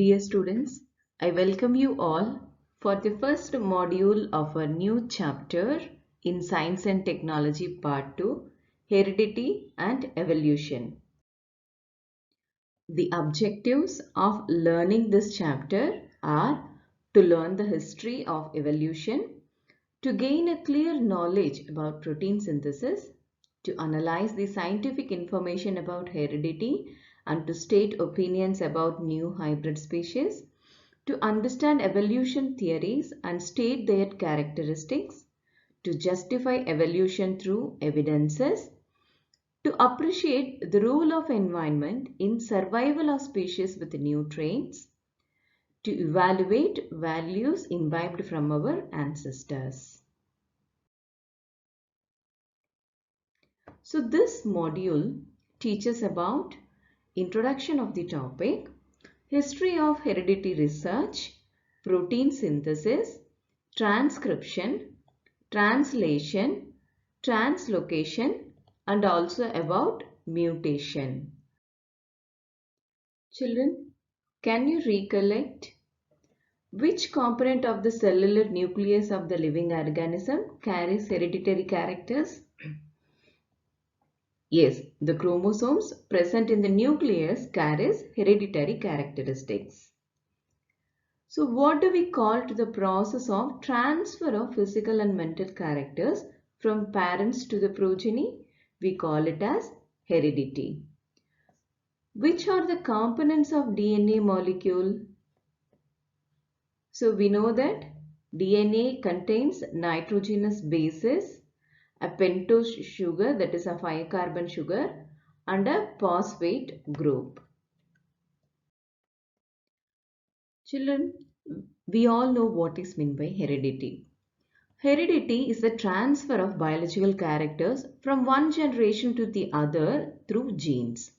Dear students, I welcome you all for the first module of a new chapter in Science and Technology Part 2, Heredity and Evolution. The objectives of learning this chapter are to learn the history of evolution, to gain a clear knowledge about protein synthesis, to analyze the scientific information about heredity and to state opinions about new hybrid species, to understand evolution theories and state their characteristics, to justify evolution through evidences, to appreciate the role of environment in survival of species with new traits, to evaluate values imbibed from our ancestors. So this module teaches about introduction of the topic, history of heredity research, protein synthesis, transcription, translation, translocation, and also about mutation. Children, can you recollect which component of the cellular nucleus of the living organism carries hereditary characters? Yes, the chromosomes present in the nucleus carries hereditary characteristics. So what do we call to the process of transfer of physical and mental characters from parents to the progeny? We call it as heredity. Which are the components of DNA molecule? So we know that DNA contains nitrogenous bases, a pentose sugar, that is a 5-carbon sugar, and a phosphate group. Children, we all know what is meant by heredity. Heredity is the transfer of biological characters from one generation to the other through genes.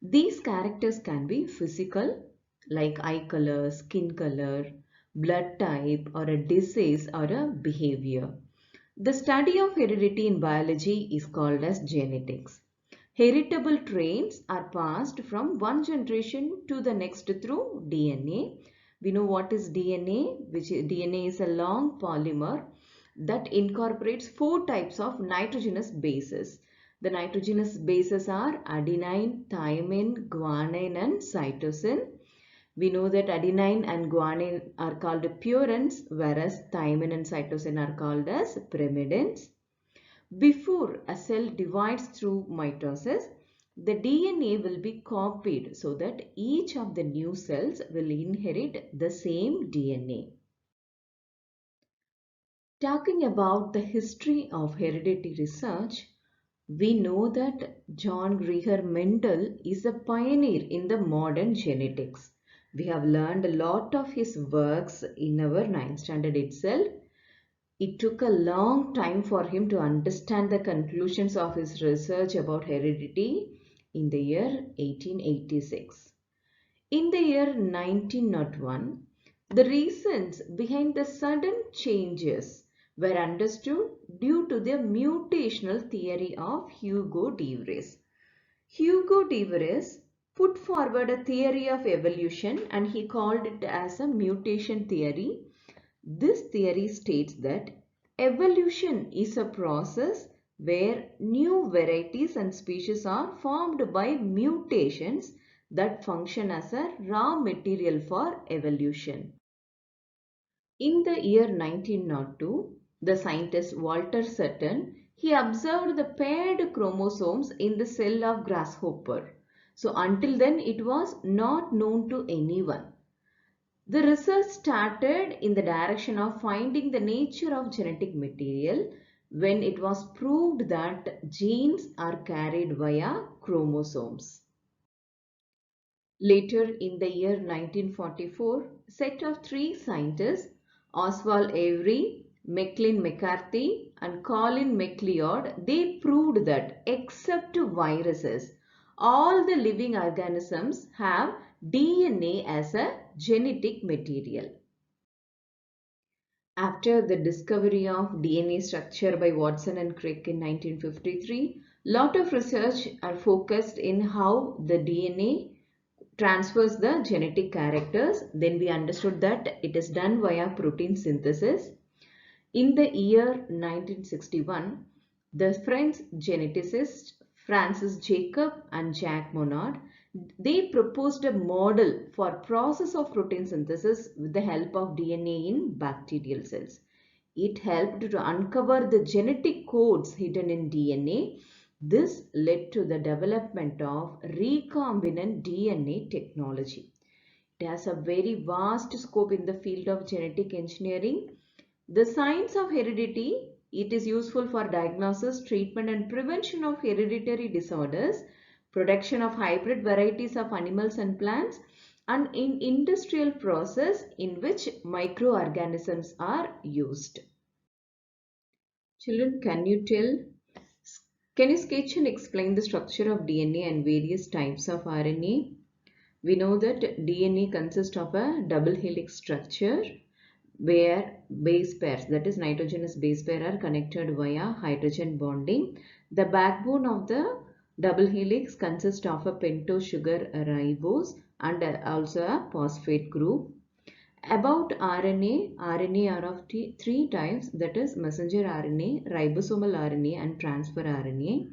These characters can be physical, like eye color, skin color, blood type, or a disease or a behavior. The study of heredity in biology is called as genetics. Heritable traits are passed from one generation to the next through DNA. We know what is DNA, which DNA is a long polymer that incorporates 4 types of nitrogenous bases. The nitrogenous bases are adenine, thymine, guanine, and cytosine. We know that adenine and guanine are called purines, whereas thymine and cytosine are called as pyrimidines. Before a cell divides through mitosis, the DNA will be copied so that each of the new cells will inherit the same DNA. Talking about the history of heredity research, we know that John Grieger Mendel is a pioneer in the modern genetics. We have learned a lot of his works in our 9th standard itself. It took a long time for him to understand the conclusions of his research about heredity in the year 1886. In the year 1901, the reasons behind the sudden changes were understood due to the mutational theory of Hugo de Vries. Hugo de Vries put forward a theory of evolution and he called it as a mutation theory. This theory states that evolution is a process where new varieties and species are formed by mutations that function as a raw material for evolution. In the year 1902, the scientist Walter Sutton, he observed the paired chromosomes in the cell of grasshopper. So until then it was not known to anyone. The research started in the direction of finding the nature of genetic material when it was proved that genes are carried via chromosomes. Later in the year 1944, a set of 3 scientists, Oswald Avery, Maclean McCarthy and Colin MacLeod, they proved that except viruses, all the living organisms have DNA as a genetic material. After the discovery of DNA structure by Watson and Crick in 1953, lot of research are focused in how the DNA transfers the genetic characters. Then we understood that it is done via protein synthesis. In the year 1961, the French geneticists Francis Jacob and Jacques Monod, they proposed a model for process of protein synthesis with the help of DNA in bacterial cells. It helped to uncover the genetic codes hidden in DNA. This led to the development of recombinant DNA technology. It has a very vast scope in the field of genetic engineering. The science of heredity, it is useful for diagnosis, treatment and prevention of hereditary disorders, production of hybrid varieties of animals and plants, and in industrial process in which microorganisms are used. Children, can you sketch and explain the structure of DNA and various types of RNA? We know that DNA consists of a double helix structure where base pairs, that is nitrogenous base pair, are connected via hydrogen bonding. The backbone of the double helix consists of a pentose sugar ribose and also a phosphate group. About RNA, RNA are of three types, that is messenger RNA, ribosomal RNA and transfer RNA.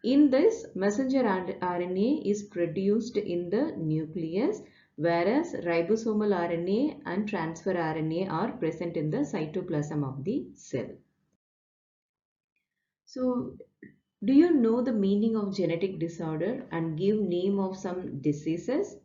In this, messenger RNA is produced in the nucleus, whereas ribosomal RNA and transfer RNA are present in the cytoplasm of the cell. So, do you know the meaning of genetic disorder and give name of some diseases?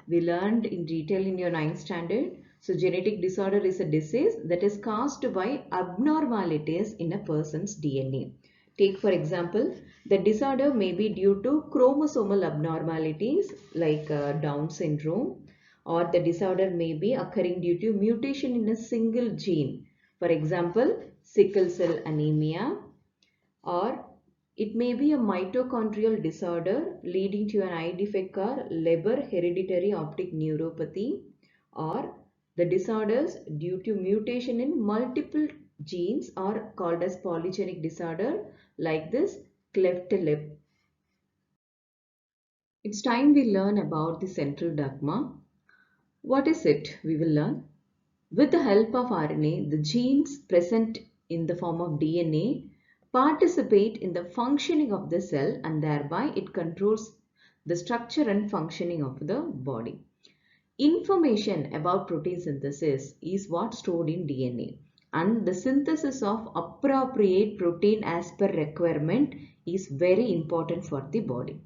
We learned in detail in your 9th standard. So, genetic disorder is a disease that is caused by abnormalities in a person's DNA. Take for example, the disorder may be due to chromosomal abnormalities like Down syndrome, or the disorder may be occurring due to mutation in a single gene. For example, sickle cell anemia, or it may be a mitochondrial disorder leading to an eye defect or Leber hereditary optic neuropathy, or the disorders due to mutation in multiple genes are called as polygenic disorder, like this cleft lip. It's time we learn about the central dogma. What is it? We will learn. With the help of RNA, the genes present in the form of DNA participate in the functioning of the cell, and thereby it controls the structure and functioning of the body. Information about protein synthesis is what's stored in DNA, and the synthesis of appropriate protein as per requirement is very important for the body.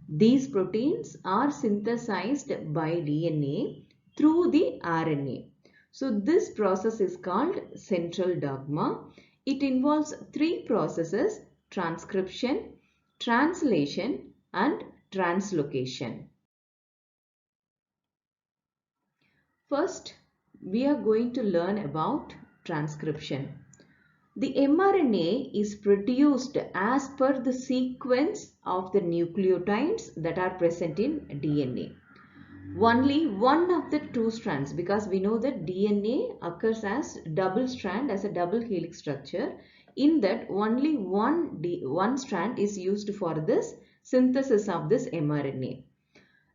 These proteins are synthesized by DNA through the RNA. So this process is called central dogma. It involves three processes: transcription, translation and translocation. First, we are going to learn about transcription. The mRNA is produced as per the sequence of the nucleotides that are present in DNA. Only one of the two strands, because we know that DNA occurs as double strand, as a double helix structure. In that, only one strand is used for this synthesis of this mRNA.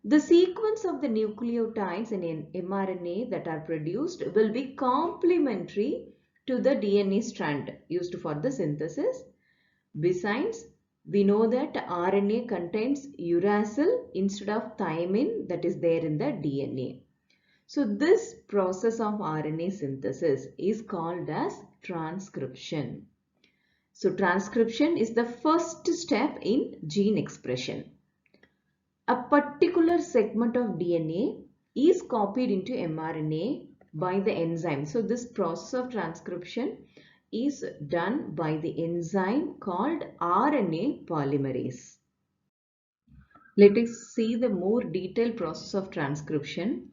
The sequence of the nucleotides in mRNA that are produced will be complementary to the DNA strand used for the synthesis. Besides, we know that RNA contains uracil instead of thymine that is there in the DNA. So this process of RNA synthesis is called as transcription. So transcription is the first step in gene expression. A particular segment of DNA is copied into mRNA by the enzyme. So this process of transcription is done by the enzyme called RNA polymerase. Let us see the more detailed process of transcription.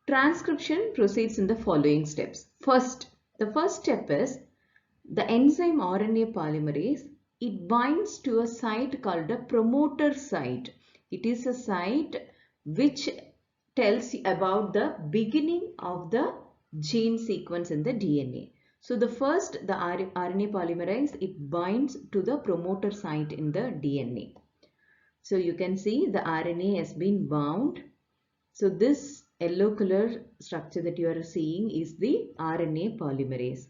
Transcription proceeds in the following steps. The first step is the enzyme RNA polymerase. It binds to a site called a promoter site. It is a site which tells you about the beginning of the gene sequence in the DNA. So the RNA polymerase, it binds to the promoter site in the DNA. So you can see the RNA has been bound So this yellow color structure that you are seeing is the RNA polymerase.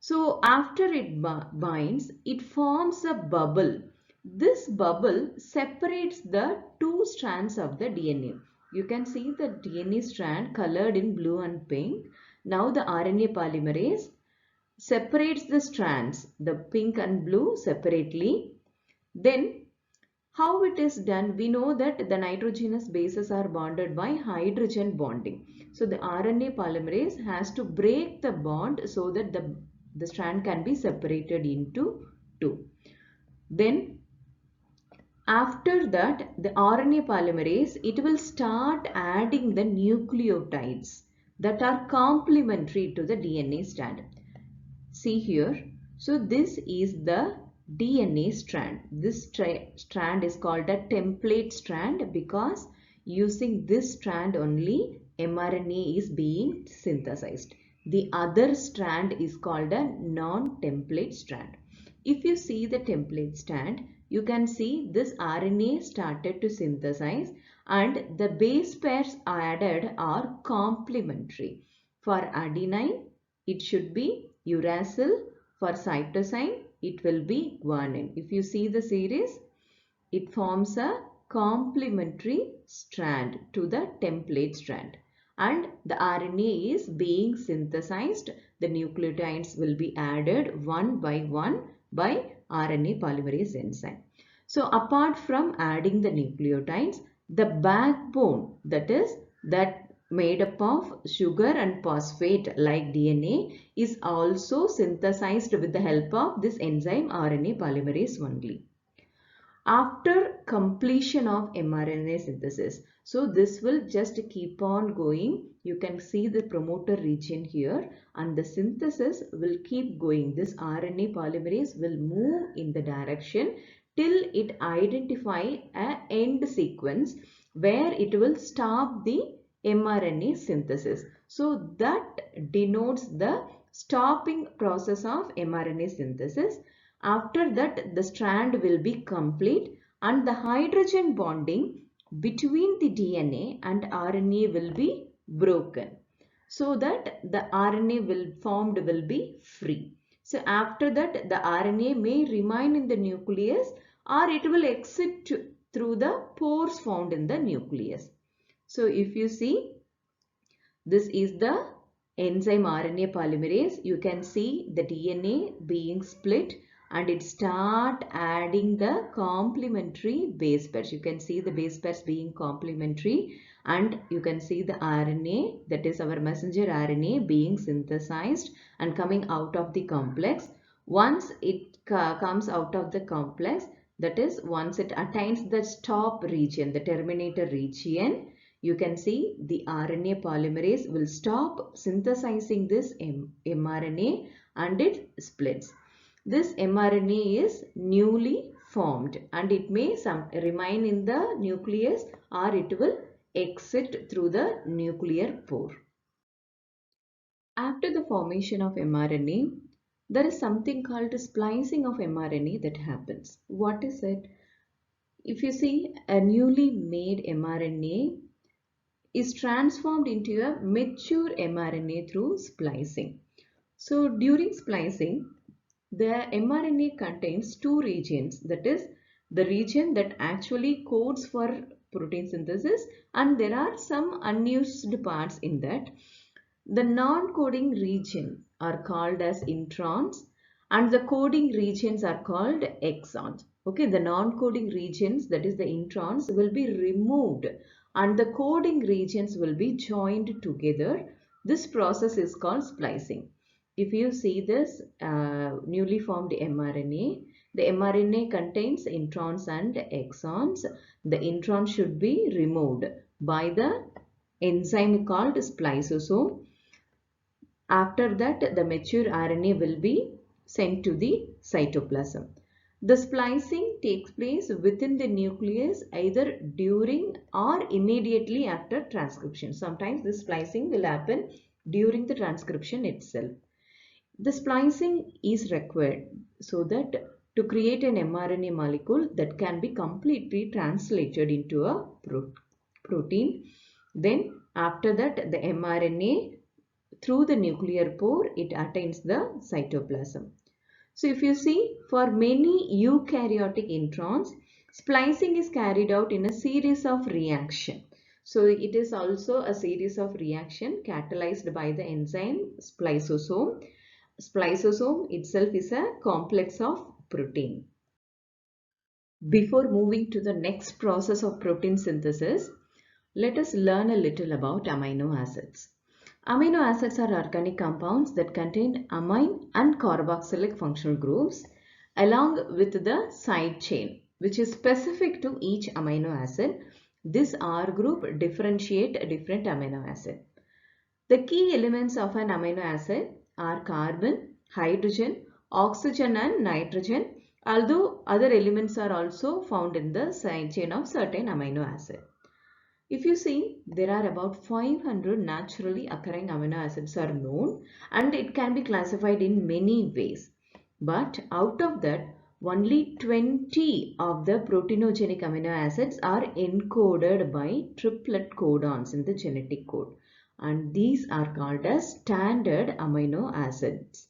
So after it binds, it forms a bubble. This bubble separates the two strands of the DNA. You can see the DNA strand colored in blue and pink. Now the RNA polymerase separates the strands, the pink and blue separately. Then how it is done? We know that the nitrogenous bases are bonded by hydrogen bonding. So the RNA polymerase has to break the bond so that the strand can be separated into two. Then after that, the RNA polymerase, it will start adding the nucleotides that are complementary to the DNA strand. See here. So this is the DNA strand. This strand is called a template strand because using this strand only mRNA is being synthesized. The other strand is called a non-template strand. If you see the template strand, you can see this RNA started to synthesize and the base pairs added are complementary. For adenine, it should be uracil. For cytosine, it will be guanine. If you see the series, it forms a complementary strand to the template strand. And the RNA is being synthesized. The nucleotides will be added one by one by RNA polymerase enzyme. So apart from adding the nucleotides, the backbone that made up of sugar and phosphate like DNA is also synthesized with the help of this enzyme RNA polymerase only. After completion of mRNA synthesis, so this will just keep on going. You can see the promoter region here and the synthesis will keep going. This RNA polymerase will move in the direction till it identify an end sequence where it will stop the mRNA synthesis. So that denotes the stopping process of mRNA synthesis. After that, the strand will be complete and the hydrogen bonding between the DNA and RNA will be broken so that the RNA formed will be free. So after that, the RNA may remain in the nucleus or it will exit through the pores found in the nucleus. So if you see, this is the enzyme RNA polymerase. You can see the DNA being split and it start adding the complementary base pairs. You can see the base pairs being complementary and you can see the RNA, that is our messenger RNA, being synthesized and coming out of the complex. Once it comes out of the complex, that is once it attains the stop region, the terminator region, you can see the RNA polymerase will stop synthesizing this mRNA and it splits. This mRNA is newly formed and it may remain in the nucleus or it will exit through the nuclear pore. After the formation of mRNA, there is something called splicing of mRNA that happens. What is it? If you see, a newly made mRNA is transformed into a mature mRNA through splicing. So during splicing, the mRNA contains two regions, that is the region that actually codes for protein synthesis and there are some unused parts in that. The non-coding region are called as introns and the coding regions are called exons. Okay, the non-coding regions, that is the introns, will be removed and the coding regions will be joined together. This process is called splicing. If you see this newly formed mRNA, the mRNA contains introns and exons. The introns should be removed by the enzyme called spliceosome. After that, the mature RNA will be sent to the cytoplasm. The splicing takes place within the nucleus either during or immediately after transcription. Sometimes this splicing will happen during the transcription itself. The splicing is required so that to create an mRNA molecule that can be completely translated into a protein. Then after that, the mRNA through the nuclear pore, it attains the cytoplasm. So if you see, for many eukaryotic introns, splicing is carried out in a series of reaction. So it is also a series of reaction catalyzed by the enzyme spliceosome. Spliceosome itself is a complex of protein. Before moving to the next process of protein synthesis, let us learn a little about amino acids. Amino acids are organic compounds that contain amine and carboxylic functional groups along with the side chain, which is specific to each amino acid. This R group differentiate different amino acid. The key elements of an amino acid are carbon, hydrogen, oxygen and nitrogen, although other elements are also found in the side chain of certain amino acid. If you see, there are about 500 naturally occurring amino acids are known, and it can be classified in many ways. But out of that, only 20 of the proteinogenic amino acids are encoded by triplet codons in the genetic code, and these are called as standard amino acids.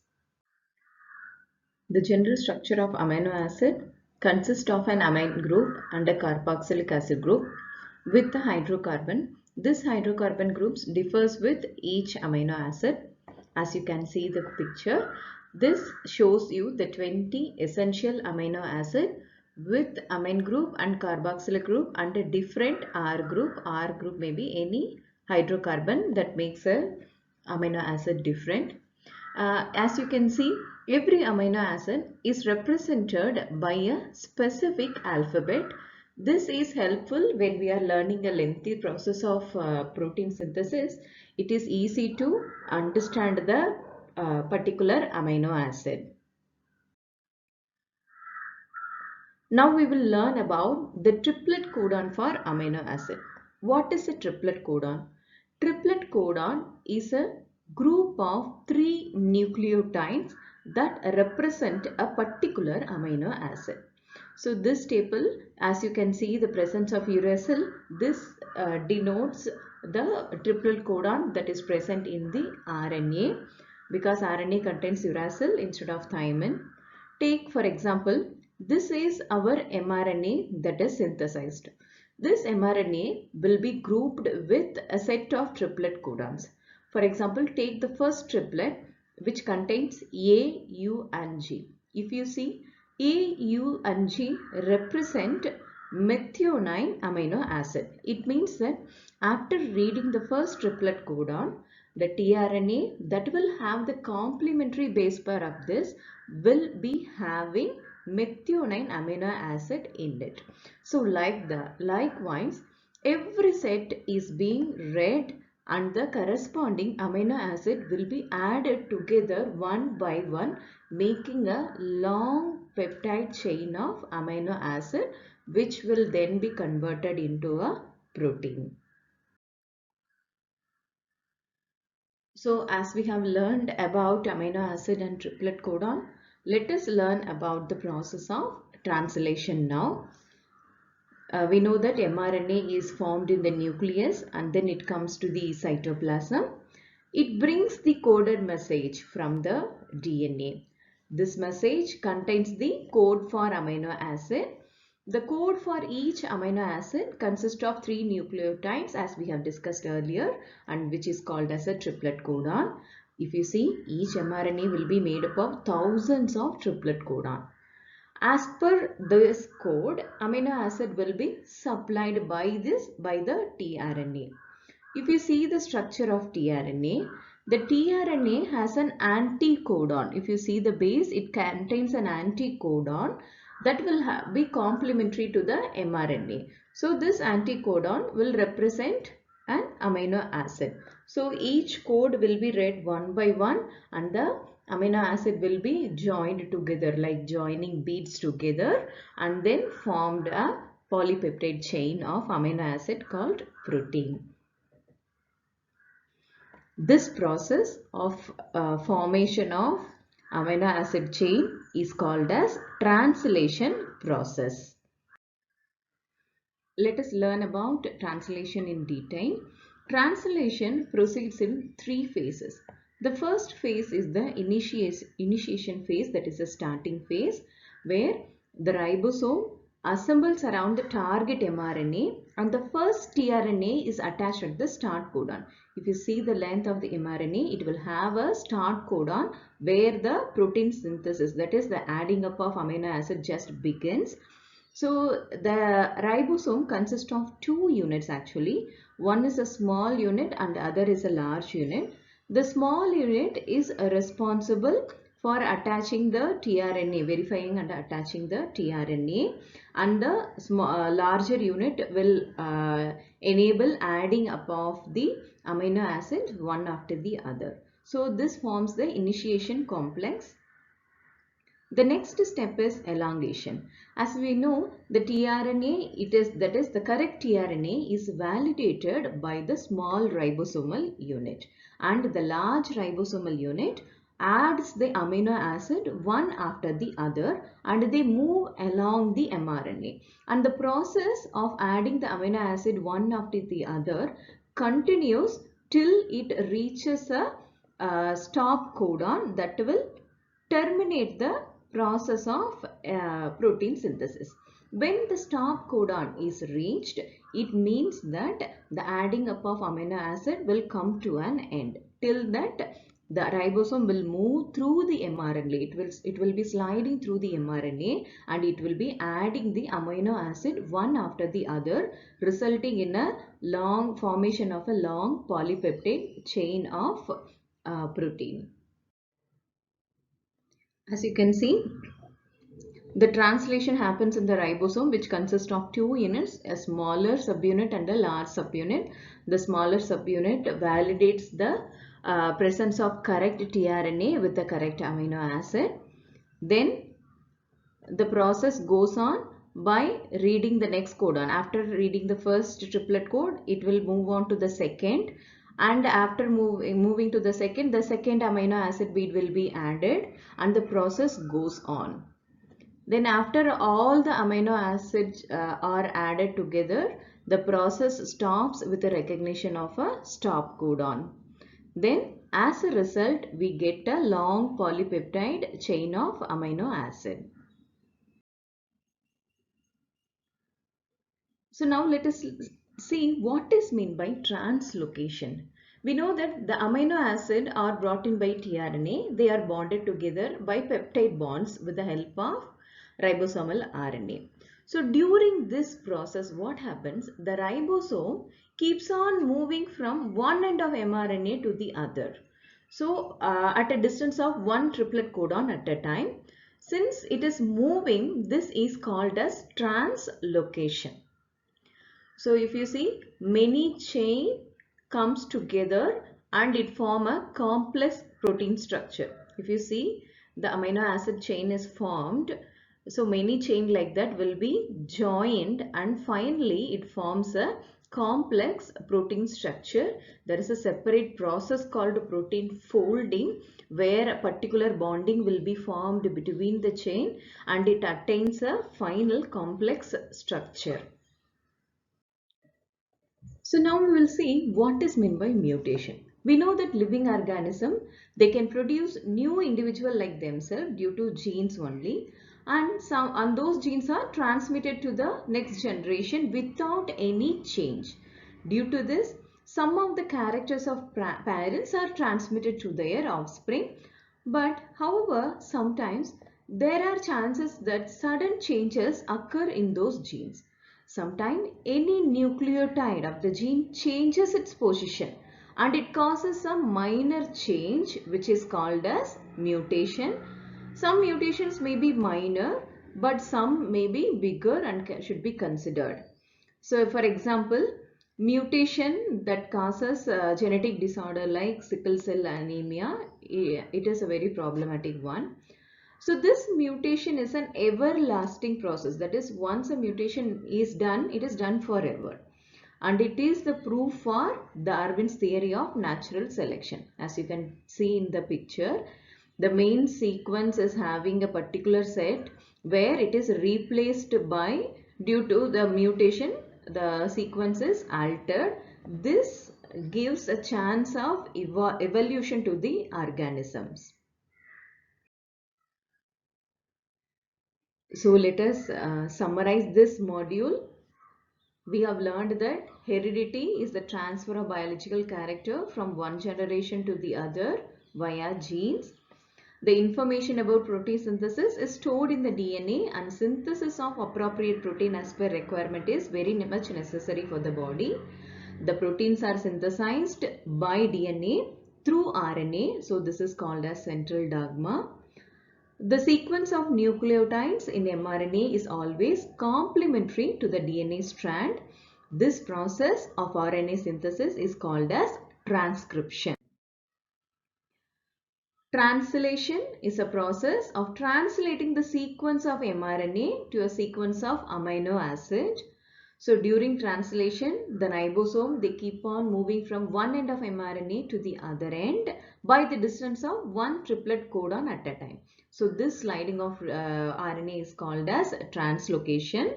The general structure of amino acid consists of an amine group and a carboxylic acid group with the hydrocarbon. This hydrocarbon groups differs with each amino acid. As you can see the picture, this shows you the 20 essential amino acid with amine group and carboxylic group and a different R group. R group may be any hydrocarbon that makes a amino acid different. As you can see, every amino acid is represented by a specific alphabet. This is helpful when we are learning a lengthy process of protein synthesis. It is easy to understand the particular amino acid. Now we will learn about the triplet codon for amino acid. What is a triplet codon? Triplet codon is a group of 3 nucleotides that represent a particular amino acid. So this table, as you can see the presence of uracil, this denotes the triplet codon that is present in the RNA, because RNA contains uracil instead of thymine. Take for example, this is our mRNA that is synthesized. This mRNA will be grouped with a set of triplet codons. For example, take the first triplet which contains A, U and G. If you see, A, U and G represent methionine amino acid. It means that after reading the first triplet codon, the tRNA that will have the complementary base pair of this will be having methionine amino acid in it. So likewise, every set is being read and the corresponding amino acid will be added together one by one, making a long peptide chain of amino acid which will then be converted into a protein. So as we have learned about amino acid and triplet codon, let us learn about the process of translation now. We know that mRNA is formed in the nucleus and then it comes to the cytoplasm. It brings the coded message from the DNA. This message contains the code for amino acid. The code for each amino acid consists of 3 nucleotides as we have discussed earlier, and which is called as a triplet codon. If you see, each mRNA will be made up of thousands of triplet codon. As per this code, amino acid will be supplied by the tRNA. If you see the structure of tRNA, the tRNA has an anticodon. If you see the base, it contains an anticodon that will be complementary to the mRNA. So this anticodon will represent an amino acid. So each code will be read one by one and the amino acid will be joined together like joining beads together and then formed a polypeptide chain of amino acid called protein. This process of formation of amino acid chain is called as translation process. Let us learn about translation in detail. Translation proceeds in three phases. The first phase is the initiation phase, that is the starting phase, where the ribosome assembles around the target mRNA and the first tRNA is attached at the start codon. If you see the length of the mRNA, it will have a start codon where the protein synthesis, that is the adding up of amino acid, just begins. So the ribosome consists of two units actually. One is a small unit and the other is a large unit. The small unit is responsible for attaching the tRNA, verifying and attaching the tRNA, and the larger unit will enable adding up of the amino acids one after the other. So this forms the initiation complex. The next step is elongation. As we know, the tRNA, that is the correct tRNA is validated by the small ribosomal unit, and the large ribosomal unit adds the amino acid one after the other and they move along the mRNA. And the process of adding the amino acid one after the other continues till it reaches a stop codon that will terminate the process of protein synthesis. When the stop codon is reached, it means that the adding up of amino acid will come to an end. Till that, the ribosome will move through the mRNA. It will be sliding through the mRNA and it will be adding the amino acid one after the other, resulting in a long formation of a long polypeptide chain of protein. As you can see, the translation happens in the ribosome, which consists of two units, a smaller subunit and a large subunit. The smaller subunit validates the presence of correct tRNA with the correct amino acid. Then the process goes on by reading the next codon. After reading the first triplet code, it will move on to the second, and after moving to the second amino acid bead will be added and the process goes on. Then after all the amino acids are added together, the process stops with the recognition of a stop codon. Then as a result, we get a long polypeptide chain of amino acid. So now let us see what is meant by translocation. We know that the amino acid are brought in by tRNA. They are bonded together by peptide bonds with the help of ribosomal RNA. So during this process, what happens? The ribosome keeps on moving from one end of mRNA to the other. So at a distance of one triplet codon at a time. Since it is moving, this is called as translocation. So if you see, many chain comes together and it form a complex protein structure. If you see, the amino acid chain is formed. So many chain like that will be joined and finally it forms a complex protein structure. There is a separate process called protein folding where a particular bonding will be formed between the chain and it attains a final complex structure. So now we will see what is meant by mutation. We know that living organism, they can produce new individual like themselves due to genes only, and those genes are transmitted to the next generation without any change. Due to this, some of the characters of parents are transmitted to their offspring, but however sometimes there are chances that sudden changes occur in those genes. Sometimes any nucleotide of the gene changes its position and it causes a minor change which is called as mutation. Some mutations may be minor but some may be bigger and should be considered. So for example, mutation that causes a genetic disorder like sickle cell anemia, it is a very problematic one. So this mutation is an everlasting process. That is, once a mutation is done, it is done forever. And it is the proof for Darwin's theory of natural selection. As you can see in the picture, the main sequence is having a particular set where it is replaced by, due to the mutation, the sequence is altered. This gives a chance of evolution to the organisms. So let us summarize this module. We have learned that heredity is the transfer of biological character from one generation to the other via genes. The information about protein synthesis is stored in the DNA, and synthesis of appropriate protein as per requirement is very much necessary for the body. The proteins are synthesized by DNA through RNA. So this is called as central dogma. The sequence of nucleotides in mRNA is always complementary to the DNA strand. This process of RNA synthesis is called as transcription. Translation is a process of translating the sequence of mRNA to a sequence of amino acid. So during translation, the ribosome, they keep on moving from one end of mRNA to the other end by the distance of one triplet codon at a time. So this sliding of RNA is called as translocation.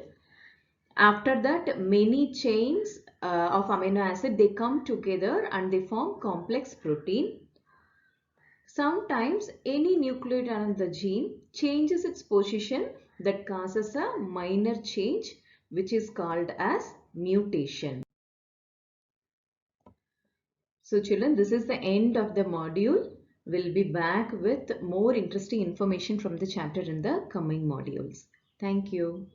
After that, many chains of amino acid, they come together and they form complex protein. Sometimes any nucleotide on the gene changes its position that causes a minor change, which is called as mutation. So children, this is the end of the module. We'll be back with more interesting information from the chapter in the coming modules. Thank you.